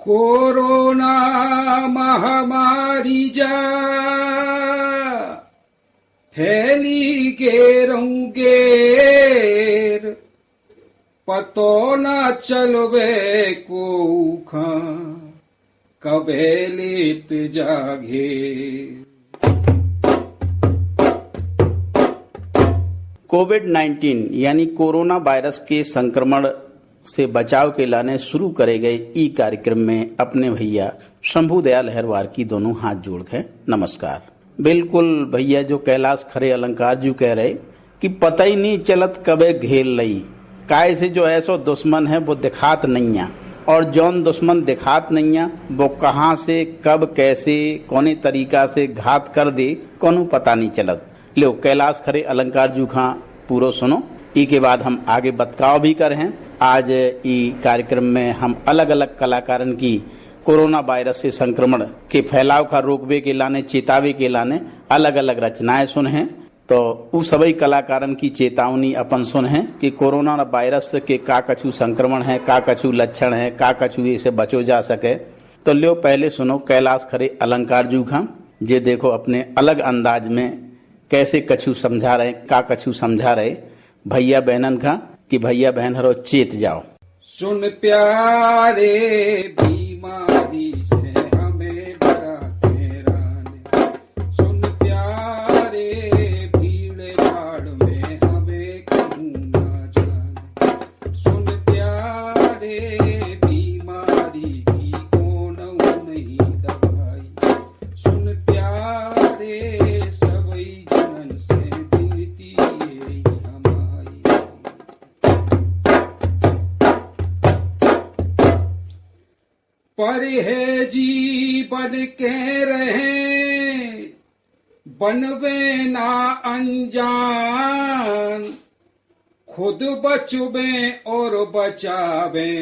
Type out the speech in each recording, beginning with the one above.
Corona महामारी जा फैली गेरों गेर, पतो न चलवे को कबे लेत जागे। कोविड-19 यानी कोरोना वायरस के संक्रमण से बचाव के लाने शुरू करे गए ई कार्यक्रम में अपने भैया शंभू दयाल लहरवार की दोनों हाथ जोड़ के नमस्कार। बिल्कुल भैया, जो कैलाश खरे अलंकार जी कह रहे कि पता ही नहीं चलत कबे घेर लई, काय से जो ऐसो दुश्मन है वो दिखात नहीं है, और जौन दुश्मन दिखात नहीं है वो कहाँ से कब कैसे कौने तरीका से घात कर दे कोनो पता नहीं चलत। लो कैलाश खरे अलंकार जू खां पूरो सुनो, ई के बाद हम आगे बतकाव भी कर हैं। आज ई कार्यक्रम में हम अलग अलग कलाकारन की कोरोना वायरस से संक्रमण के फैलाव का रोकवे के लाने चेतावे के लाने अलग अलग रचनाएं सुन हैं। तो उस सभी कलाकारन की चेतावनी अपन सुन हैं कि कोरोना वायरस के का कछु संक्रमण है, का कछु लक्षण है, का कछु इसे बचो जा सके। तो लो पहले सुनो कैलाश खरे अलंकार जू खां, जे देखो अपने अलग अंदाज में कैसे कछु समझा रहे, का कछु समझा रहे भैया बहनन का कि भैया बहन हरो चेत जाओ। सुन प्यारे बीमारी से हमें डराते रहने, सुन प्यारे भीड़ भाड़ में हमें कहूँ न जाने, सुन प्यारे बीमारी की कौन नहीं दवाई, सुन प्यारे सभी जनन से दिलती हमारी। परहेजी बन के रहे बनवे ना अनजान, खुद बचवे और बचावे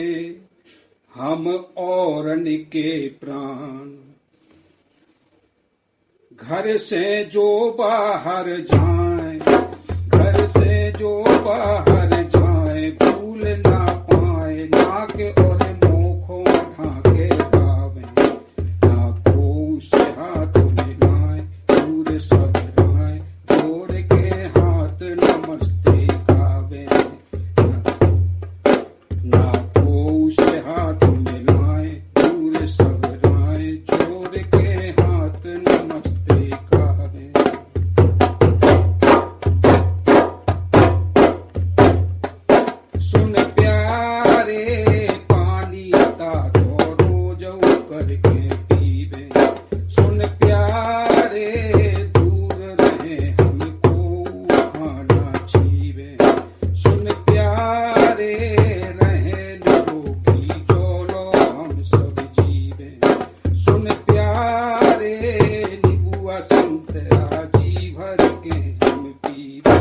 हम औरन के प्राण। घर से जो बाहर जाए, घर से जो बाहर जाए भूल ना पाए, नाक और मुखों ढाके पावे, ना को से हाथ मिलाए दूर सब राय, जोड़ के हाथ नमस्ते गावे, ना को से हाथ मिलाए दूर सब राय, जोड़ के हाथ नमस्ते गावे। सुन प्यारे पानी ताको रोज करके पीवे, सुन प्यारे दूर रहे हमको खाना छीवे, सुन प्यारे रहे निरोगी चलो हम सब जीवे, सुन प्यारे निबुआ संतरा जी भर के हम पीवे।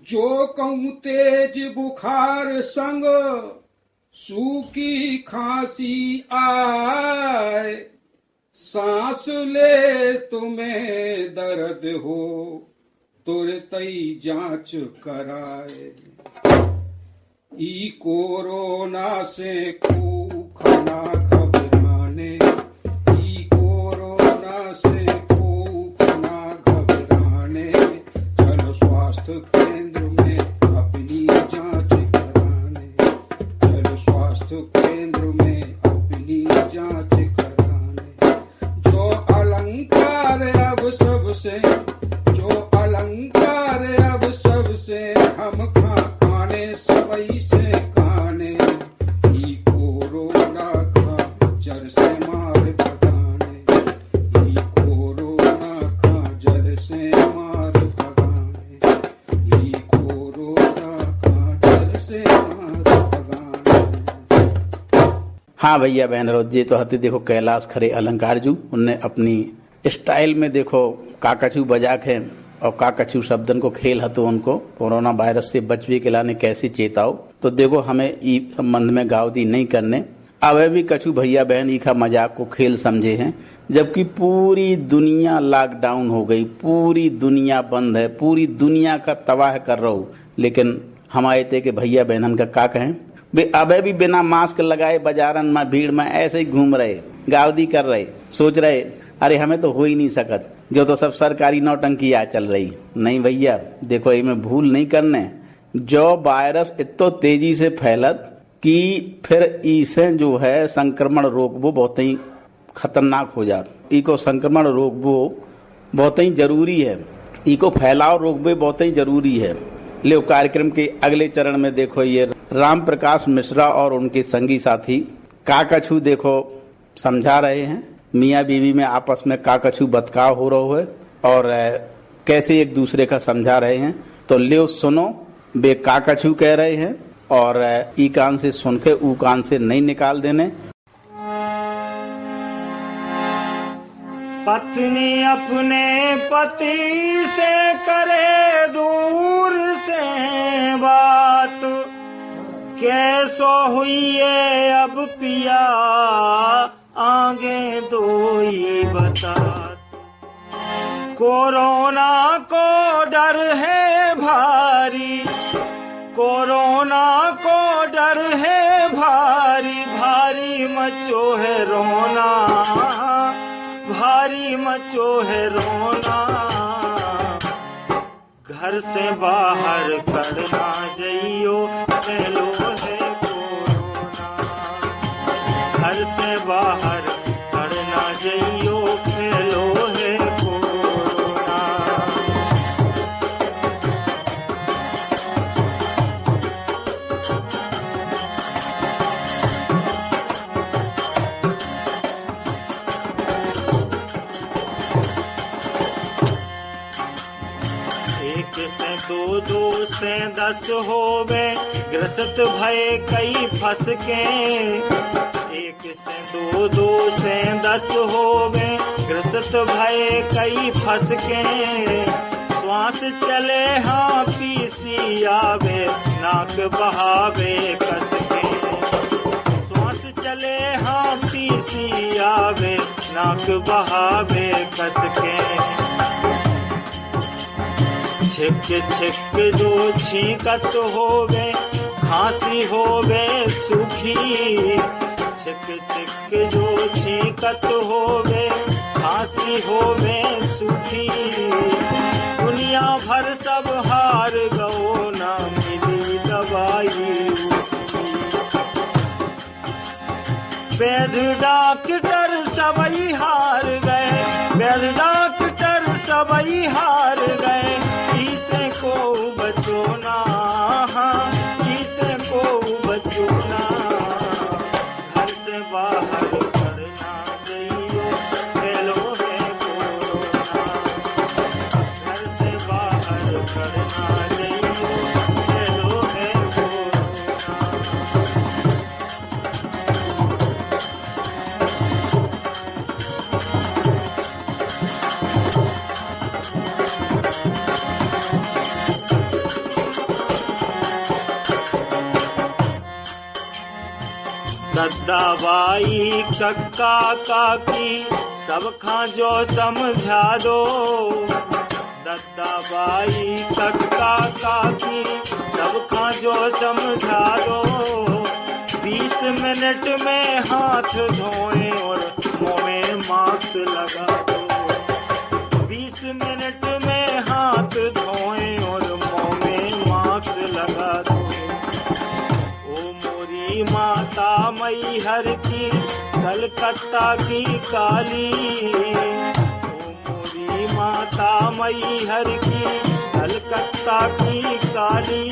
जो कहूँ तेज बुखार संग सूखी खांसी आए, सांस ले तुम्हें दर्द हो तुरंत ही जांच कराए। ई कोरोना से खूब खाना घबराने, ई कोरोना से खूब खाना घबराने, चलो स्वास्थ्य केंद्र में अपनी जांच कराने, चलो स्वास्थ्य केंद्र में अपनी जांच कराने। जो अलंकार अब सबसे, जो अलंकार अब सबसे हम खाने सबई से खाने, ई कोरोना का जड़ से मार भगाने, ई कोरोना का जड़ से मार भगाने, ई कोरोना का जड़ से मार भगाने। हाँ भैया बहन रोजे तो हते देखो कैलाश खरे अलंकार जू उनने अपनी स्टाइल में देखो काकचू बजा के और काकचू शब्दन को खेल हतो उनको कोरोना वायरस से बचवे के लाने कैसे चेताओ। तो देखो हमें ई संबंध में गावदी नहीं करने, अब भी कछु भैया बहन ई का मजाक को खेल समझे हैं, जबकि पूरी दुनिया लॉकडाउन हो गई, पूरी दुनिया बंद है, पूरी दुनिया का तबाह कर रहा हूँ। लेकिन हम आए थे कि भैया बहनन का का कहें, वे अबे भी बिना मास्क लगाए बाजारन में भीड़ में ऐसे ही घूम रहे, गावदी कर रहे, सोच रहे अरे हमें तो हो ही नहीं सकत, जो तो सब सरकारी नौटंकी आ चल रही। नहीं भैया देखो, इनमें भूल नहीं करने। जो वायरस इतो तेजी से फैलत कि फिर इसे जो है संक्रमण रोकबो बहुत ही खतरनाक हो जात। इको संक्रमण रोकबो बहुत ही जरूरी है, इको फैलाव रोकबे बहुत ही जरूरी है। ले कार्यक्रम के अगले चरण में देखो ये राम प्रकाश मिश्रा और उनके संगी साथी काकछू देखो समझा रहे हैं, मियाँ बीवी में आपस में काकछू बतकाव हो रहा है और कैसे एक दूसरे का समझा रहे हैं। तो ले सुनो, वे काकछू कह रहे हैं और ई कान से सुन के ऊ कान से नहीं निकाल देने। पत्नी अपने पति से करे दूर से बात, कैसो हुई है अब पिया आगे दो ही बता। कोरोना को डर है भारी, कोरोना को डर है भारी, भारी मचो है रोना, भारी मचो है रोना। घर से बाहर करना जइयो फैलो है कोरोना, घर से बाहर करना जइयो फैलो है कोरोना। दो से 10 होवे ग्रसित भय कई फंस के, 1 से 2 से 10 होवे ग्रसित भय कई फंस के। श्वास चले हाँ पीसी आवे, नाक बहावे कस के। श्वास चले हाँ पीसी आवे, नाक बहावे कस के। छिक छिक जो छींकत होवे, खांसी होवे सूखी। छिक छिक जो छींकत होवे, खांसी होवे सूखी। दुनिया भर सब हार गओ, ना मिली दवाई। वैद्य डॉक्टर सबई हार गए, वैद्य डॉक्टर सबई हार गए। इसे को बचो ना, इसे को बचो ना। घर से बाहर करना जइयो फैलो है कोरोना, घर से बाहर करना जइयो फैलो है कोरोना। दद्दा बाई कक्का काकी सब खा जो समझा दो। दद्दा बाई कक्का काकी सब खा जो समझा दो। 20 मिनट में हाथ धोए और मुंह में मास्क लगा दो। 20 मिनट में हाथ धोए और मुंह में मास्क लगा दो। माता मई हर की कलकत्ता की काली, ओ मोरी माता मई हर की कलकत्ता की काली।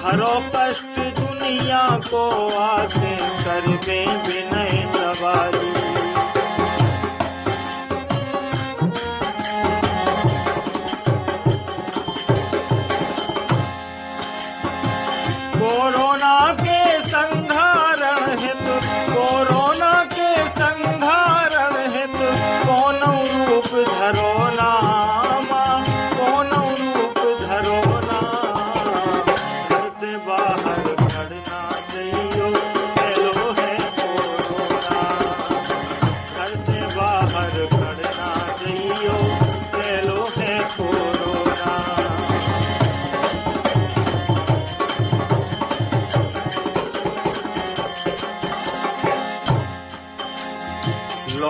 हरो कष्ट दुनिया को आते करवे विनय सवारी। कोरोना के संघारण हेतु, कोरोना के संघारण हेतु कौन रूप धरो नामा, कौन रूप धरो ना। घर से बाहर करना जइयो फैलो है कोरोना,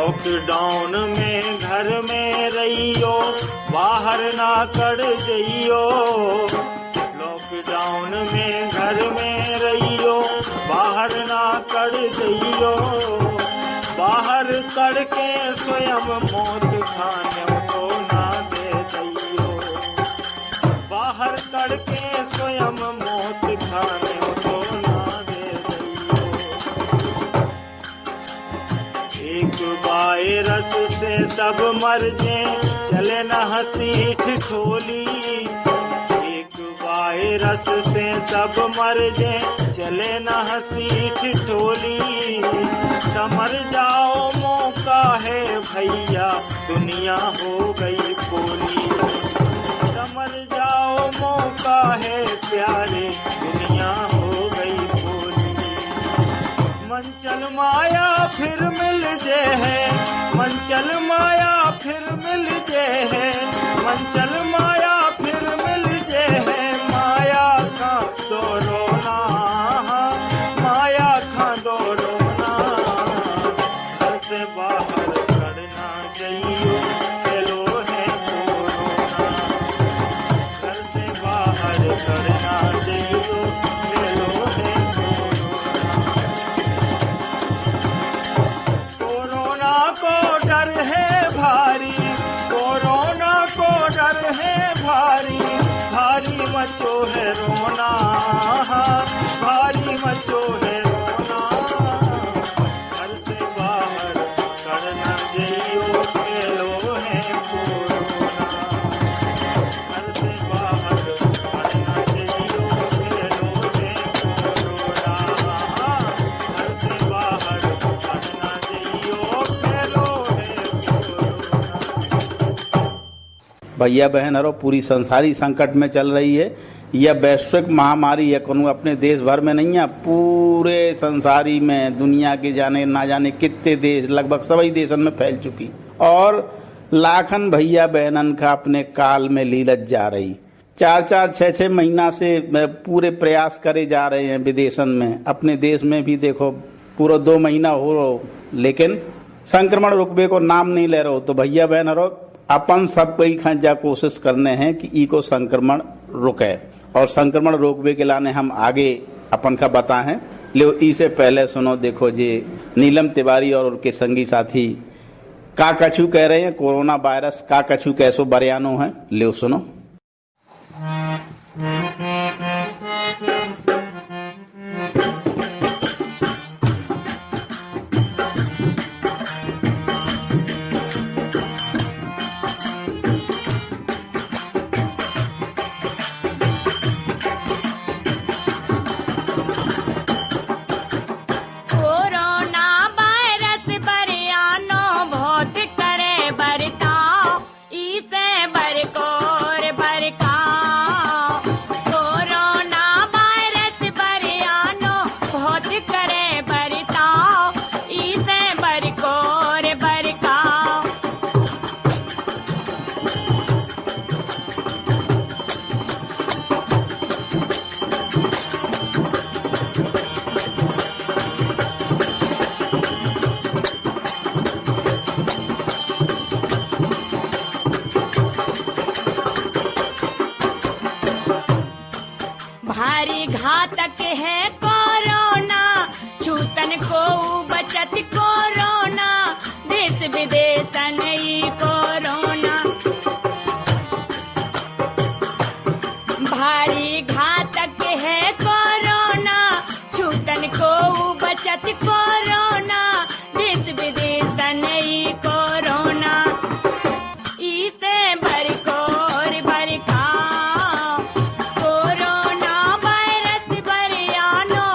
लॉकडाउन में घर में रहियो, बाहर ना कर जइयो। लॉकडाउन में घर में रहियो, बाहर ना कर जइयो। बाहर करके स्वयं मौत खाने को ना दे दैयो। बाहर करके स्वयं मौत खाने को ना दे दैयो। एक वायरस से सब मर जे, चले न हंसी ठिठोली। एक वायरस से सब मर जे, चले न हंसी ठिठोली। समर जाओ मौका है भैया, दुनिया हो गई पोली। समर जाओ मौका है प्यारे, दुनिया हो गई पोली। मंचल माया फिर मिल जे है, मंचल माया फिर मिल जे है। मंचल माया फिर मिल जे है, माया का दोरोना, माया का दोरोना। घर से बाहर करना जइयो, हेलो है कोरोना। घर से बाहर करना जइयो, हेलो है कोरोना। को डर है भारी, कोरोना को डर है भारी। भारी मचो है रोना, भारी मचो है रोना। घर से बाहर करना जइयो, हेलो है कोरोना। घर से बाहर करना जइयो, हेलो है कोरोना। घर से बाहर करना जइयो, हेलो है कोरोना। भैया बहन अरो पूरी संसारी संकट में चल रही है। यह वैश्विक महामारी है, कोनो अपने देश भर में नहीं है, पूरे संसारी में दुनिया के जाने ना जाने कितने देश, लगभग सभी देशों में फैल चुकी। और लाखन भैया बहनन का अपने काल में लीलत जा रही। 4-4, 6-6 महीना से पूरे प्रयास करे जा रहे हैं विदेशन में। अपने देश में भी देखो पूरा 2 महीना हो रहो, लेकिन संक्रमण रुकवे को नाम नहीं ले रहो। तो भैया बहन अरो अपन सब कई खंजा कोशिश करने हैं कि ई को संक्रमण रुके, और संक्रमण रोकवे के लाने हम आगे अपन का बता है। ले इससे पहले सुनो, देखो जी नीलम तिवारी और उनके संगी साथी का कछु कह रहे हैं। कोरोना वायरस का कछु कैसो बयानो है, ले सुनो। भारी घातक है कोरोना, छूतन को बचत कोरोना। देश विदेश नई कोरोना, भारी घातक है कोरोना, छूतन को बचत कोरोना। देश विदेश नई कोरोना, इसे बरकोर बरका। कोरोना वायरस बरियानो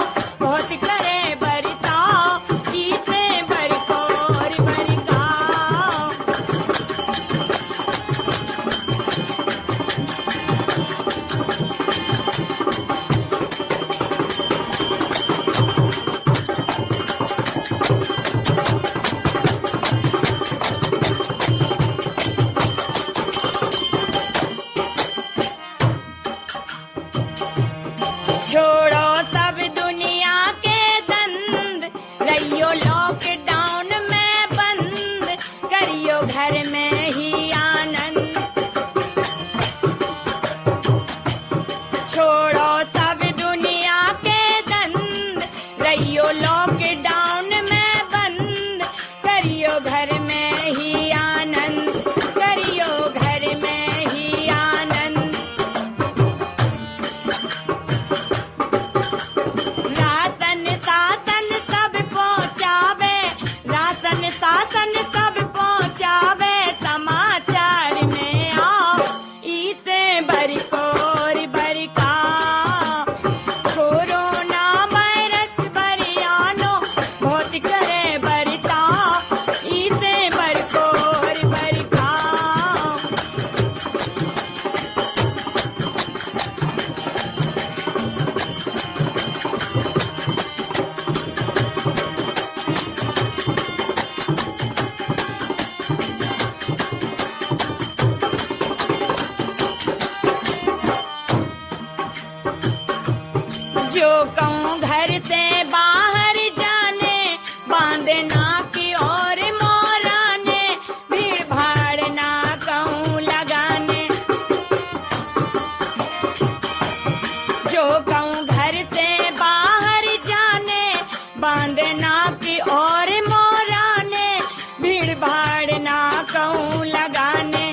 जो कहूँ घर से बाहर जाने बांधना की और मोराने भीड़ भाड़ ना कहूँ लगाने जो कहूँ घर से बाहर जाने बांधना की और मोराने भीड़ भाड़ ना कहूँ लगाने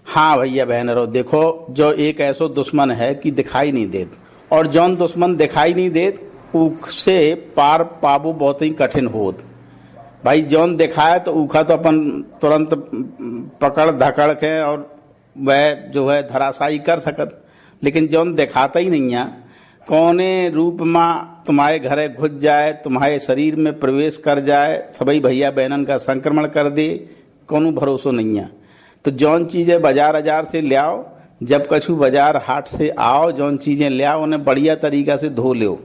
हाँ भैया बहनों, देखो जो एक ऐसो दुश्मन है कि दिखाई नहीं देत, और जौन दुश्मन दिखाई नहीं देत उससे पार पाबू बहुत ही कठिन होत। भाई जौन दिखाए तो ऊखा तो अपन तुरंत पकड़ धकड़ के और वह जो है धराशायी कर सकत, लेकिन जौन दिखाता ही नहीं है कौने रूप में तुम्हारे घरे घुस जाए, तुम्हारे शरीर में प्रवेश कर जाए, सभी भैया बहनन का संक्रमण कर दे, कोनो भरोसा नहीं है। तो जौन चीज़ें बाजार से ले आओ, जब कछु बाजार हाट से आओ, जौन चीज़ें ले आओ उन्हें बढ़िया तरीका से धो लो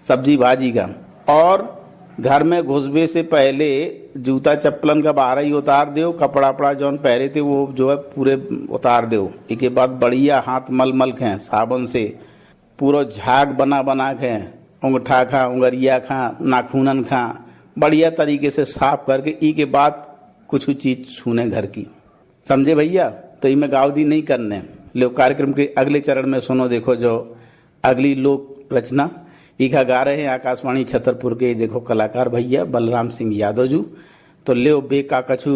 सब्जी भाजी का, और घर में घुसबे से पहले जूता चप्पलन का बाहर ही उतार दो, कपड़ा वपड़ा जौन पहरे थे वो जो है पूरे उतार दो। इसके बाद बढ़िया हाथ मल के साबुन से पूरा झाग बना के उंगठा खा, उंगरिया खा, नाखूनन खा बढ़िया तरीके से साफ करके ई के बाद कुछ चीज छूने घर की, समझे भैया। तो इनमें गावदी नहीं करने। लो कार्यक्रम के अगले चरण में सुनो, देखो जो अगली लोक रचना ईखा गा रहे हैं आकाशवाणी छतरपुर के देखो कलाकार भैया बलराम सिंह यादव जी। तो ले बे का कछु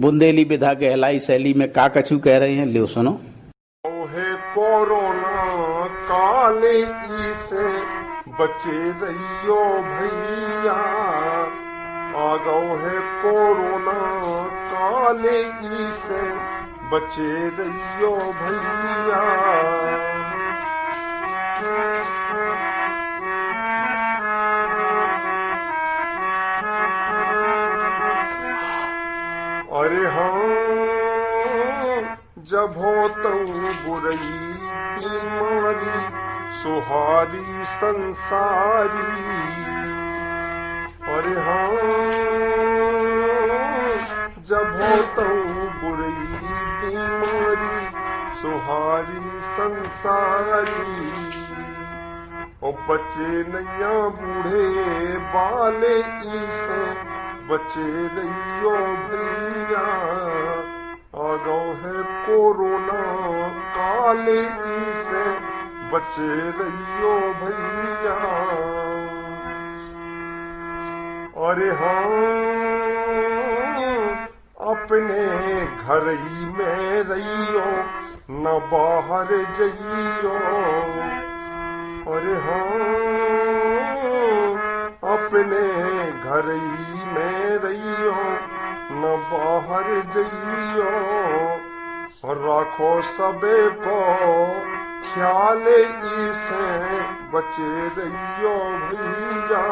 बुंदेली विधा के हलाई शैली में का कछु कह रहे हैं, ले सुनो। है कोरोना काले से बचे रहियो भैया, आ गओ है कोरोना काले से बचे रहियो भैया। अरे हाँ जब हो तो बुरई बीमारी सुहारी संसारी, अरे हाँ जब हो तो बुरई बीमारी सुहारी संसारी, ओ बच्चे नैया बूढ़े बाले से बचे रहियो भैया, आ गओ है कोरोना काले से बचे रहियो भैया। अरे हाँ अपने घर ही में रहियो न बाहर जइयो, अरे हाँ अपने घर ही में रहियो न बाहर जइयो, राखो सबे को ख्याल इसे बचे रहियो भैया,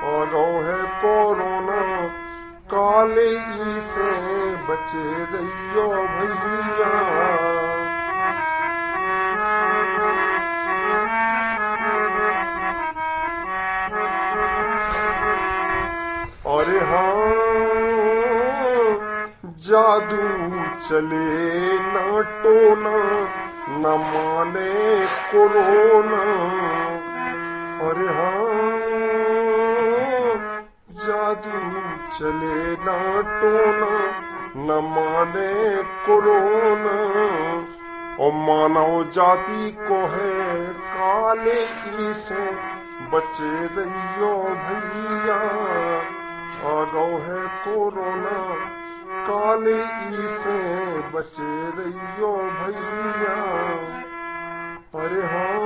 और है कोरोना काले से बचे रहियो भैया। अरे हाँ जादू चले न टोना न माने कोरोना, अरे हाँ जादू चले न टोना न माने कोरोना, और मानव जाति को है काले से बचे रहियो भैया, आ गओ है कोरोना काले से बचे रहियो भैया। अरे हाँ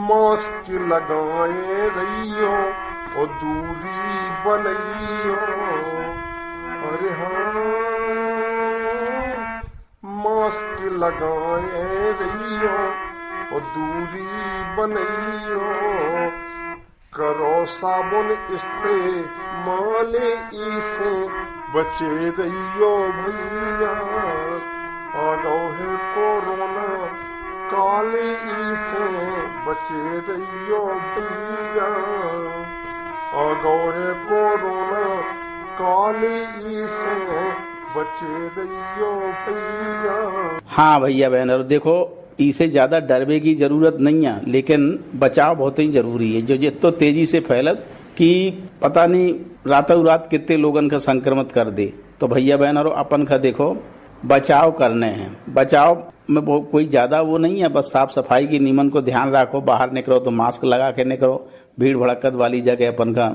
मास्क लगाए रहियो और दूरी बनइयो, अरे हाँ मास्क लगाए रहियो और दूरी बनइयो, करो साबुन इस्तेमाल इसे बचे रहियो भैया, आ गओ है कोरोना काली से बचे रहियो भैया, अगोहे कोरोना काली से बचे रहियो भैया। हाँ भैया बहन, और देखो इसे ज्यादा डरने की जरूरत नहीं है, लेकिन बचाव बहुत ही जरूरी है। जो जितो तेजी से फैलत कि पता नहीं रातों रात कितने लोगन का संक्रमित कर दे। तो भैया बहन और अपन का देखो बचाव करने हैं। बचाव में कोई ज्यादा वो नहीं है, बस साफ सफाई की नियमन को ध्यान रखो। बाहर निकलो तो मास्क लगा के निकलो, भीड़ भड़कत वाली जगह अपन का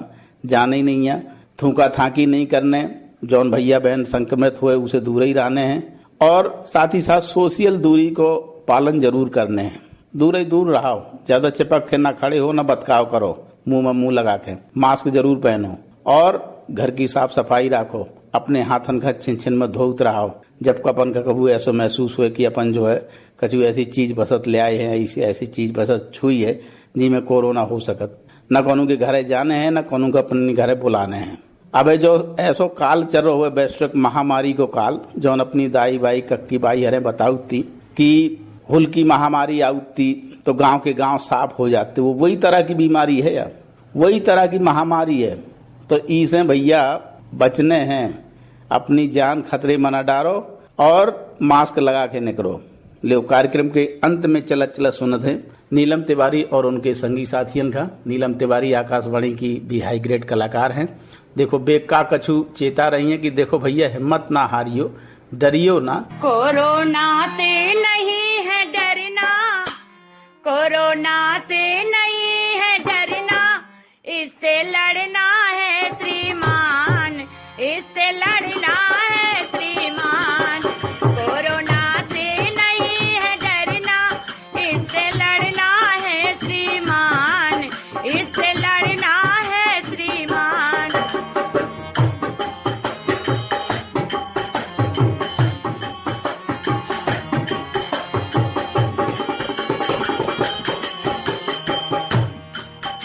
जाना ही नहीं है। थूका थाकी नहीं करने, जौन भैया बहन संक्रमित हुए उसे दूर ही रहने हैं, और साथ ही साथ सोशल दूरी को पालन जरूर करने हैं। दूर ही दूर रहो, ज्यादा चिपक के ना खड़े हो ना बतकाव करो, मुंह में मुंह लगा के मास्क जरूर पहनो, और घर की साफ सफाई रखो। अपने हाथन का छिन छिन में धोत रहो। जब अपन का कभी ऐसा महसूस हुए कि अपन जो है कछु ऐसी चीज बसत ले आए हैं, ऐसी चीज बसत छुई है जिसमें कोरोना हो सकत, न कोनो के घरे जाने हैं न कोनो को अपने घरे बुलाने हैं। अब जो ऐसो काल चल रहा हुआ वैश्विक महामारी को काल, जो अपनी दाई बाई कक्की बाई हरे बताउती कि हुल्की महामारी आउती तो गांव के गांव साफ हो जाते, वो वही तरह की बीमारी है यार, वही तरह की महामारी है। तो इसे भैया बचने हैं, अपनी जान खतरे में न डालो और मास्क लगा के निकलो। ले कार्यक्रम के अंत में चलत चलत सुनत है नीलम तिवारी और उनके संगी साथियन का। नीलम तिवारी आकाशवाणी की भी हाई ग्रेड कलाकार हैं। देखो बेका कछु चेता रही है कि देखो भैया हिम्मत ना हारियो, डरियो ना। कोरोना से नहीं है डरना, कोरोना से नहीं है डरना, इससे लड़ना है श्रीमान, इससे लड़ना है श्रीमान। कोरोना से नहीं है डरना, इससे लड़ना है श्रीमान, इससे लड़ना है श्रीमान।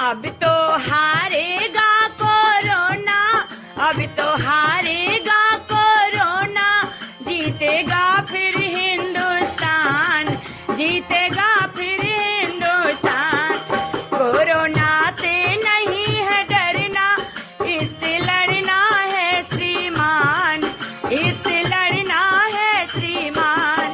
अब तो हारेगा कोरोना, अब तो हारेगा कोरोना, जीतेगा फिर हिंदुस्तान, जीतेगा फिर हिंदुस्तान। कोरोना से नहीं है डरना, इससे लड़ना है श्रीमान, इससे लड़ना है श्रीमान।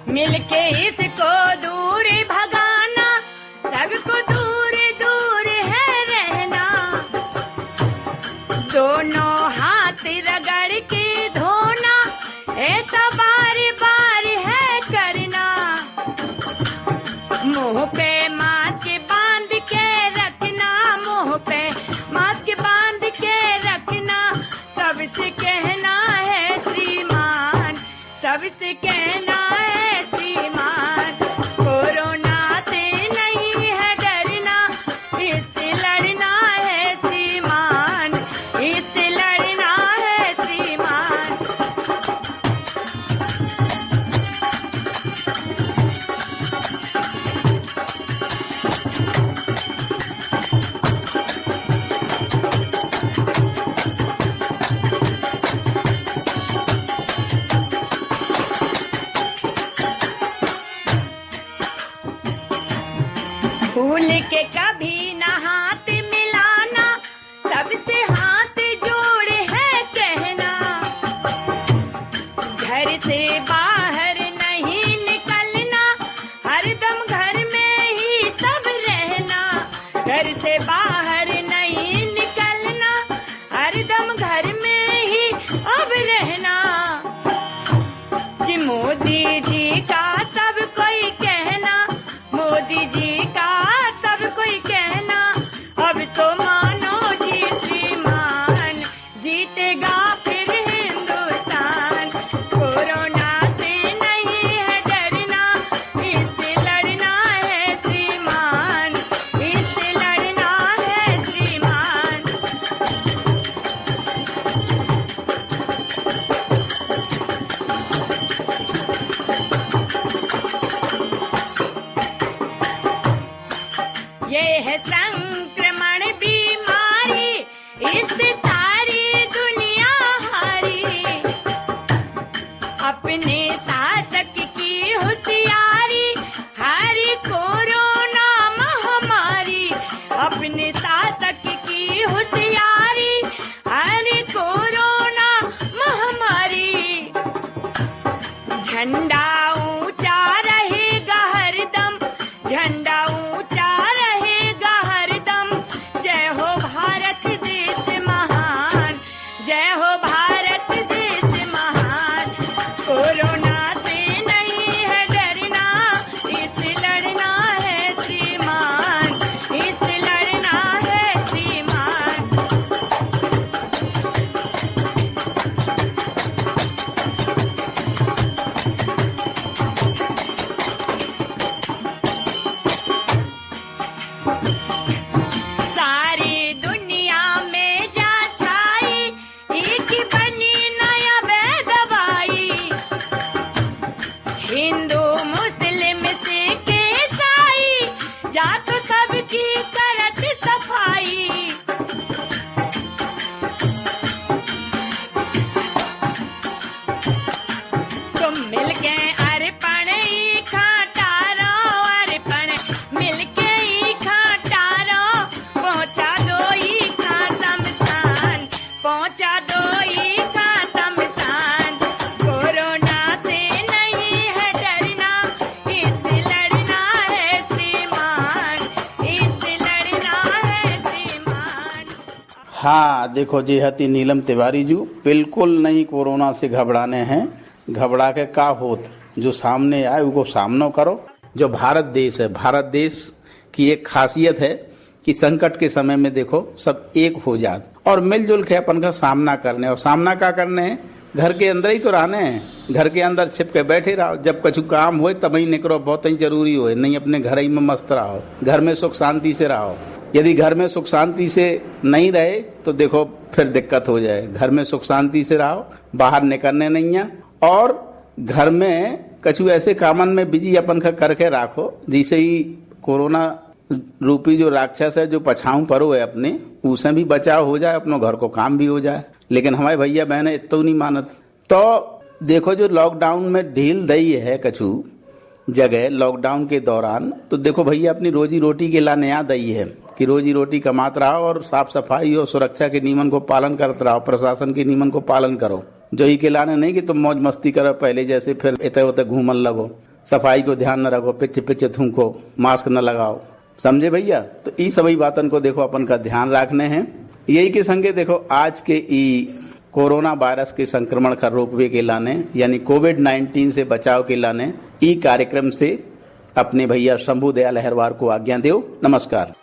मिलके इसको दूर भगाना, सबको दूर दूर है रहना, दोनों हाथ रगड़ के धोना, ऐसा बार बार है करना। मुंह पे मास्क बांध के रखना, मुंह पे मास्क बांध के रखना, सबसे कहना है श्रीमान, सबसे कहना है श्रीमान। कोरोना से नहीं है डरना, इससे लड़ना है श्रीमान, इससे लड़ना है श्रीमान। अपने शासक की होशियारी हरी कोरोना महामारी, अपने शासक की होशियारी हरी कोरोना महामारी। झंडा ऊंचा रहेगा हरदम, झंडा ऊंचा रहेगा हरदम। जय हो भारत देश महान, जय हो भारत देश महान। कोरोना से नहीं है डरना, इससे लड़ना है श्रीमान, इससे लड़ना है श्रीमान। सारी दुनिया में जा छाई, एक बनी नया दवाई। हिंदू मुस्लिम सिख ईसाई, जात सबकी करत सफाई। तुम मिलके अर्पण ई खाटारो, अर्पण मिलके ई खाटारो। पहुंचा दो ई खातम स्थान, पहुंचा दो ई खातम स्थान। कोरोना से नहीं है डरना, इससे लड़ना है श्रीमान, इससे लड़ना है श्रीमान। हाँ देखो जी हती नीलम तिवारी जी बिल्कुल नहीं कोरोना से घबराने हैं, घबरा के का होत, जो सामने आए उसको सामना करो। जो भारत देश है, भारत देश की एक खासियत है कि संकट के समय में देखो सब एक हो जात और मिलजुल के अपन का सामना करने। और सामना क्या करने हैं, घर के अंदर ही तो रहने हैं, घर के अंदर छिप के बैठे रहो। जब कुछ काम हो तब ही निकलो, बहुत ही जरूरी हो, नहीं अपने घर ही में मस्त रहो, घर में सुख शांति से रहो। यदि घर में सुख शांति से नहीं रहे तो देखो फिर दिक्कत हो जाए। घर में सुख शांति से रहो, बाहर निकलने नहीं है और घर में कछु ऐसे कामन में बिजी अपन का करके राखो जिसे ही कोरोना रूपी जो राक्षस है जो पछाऊ परो है अपने, उसे भी बचाव हो जाए, अपनों घर को काम भी हो जाए। लेकिन हमारे भैया बहने इतना नहीं मानत। तो देखो जो लॉकडाउन में ढील दई है कछु जगह लॉकडाउन के दौरान, तो देखो भैया अपनी रोजी रोटी के लाने याद आई है कि रोजी रोटी कमात रहो और साफ सफाई और सुरक्षा के नियमन को पालन करते रहो, प्रशासन के नियमन को पालन करो। जो ही के लाने नहीं कि तुम मौज मस्ती करो पहले जैसे फिर इतने उतने घूमन लगो, सफाई को ध्यान न रखो, पिच पिच थूको, मास्क न लगाओ, समझे भैया। तो ये सभी बातन को देखो अपन का ध्यान रखने हैं। यही के संगे देखो आज के कोरोना वायरस के संक्रमण का रोकवे के लाने यानी कोविड-19 से बचाव के लाने ई कार्यक्रम से अपने भैया शंभू दयाल अहिरवार को आज्ञा दो। नमस्कार।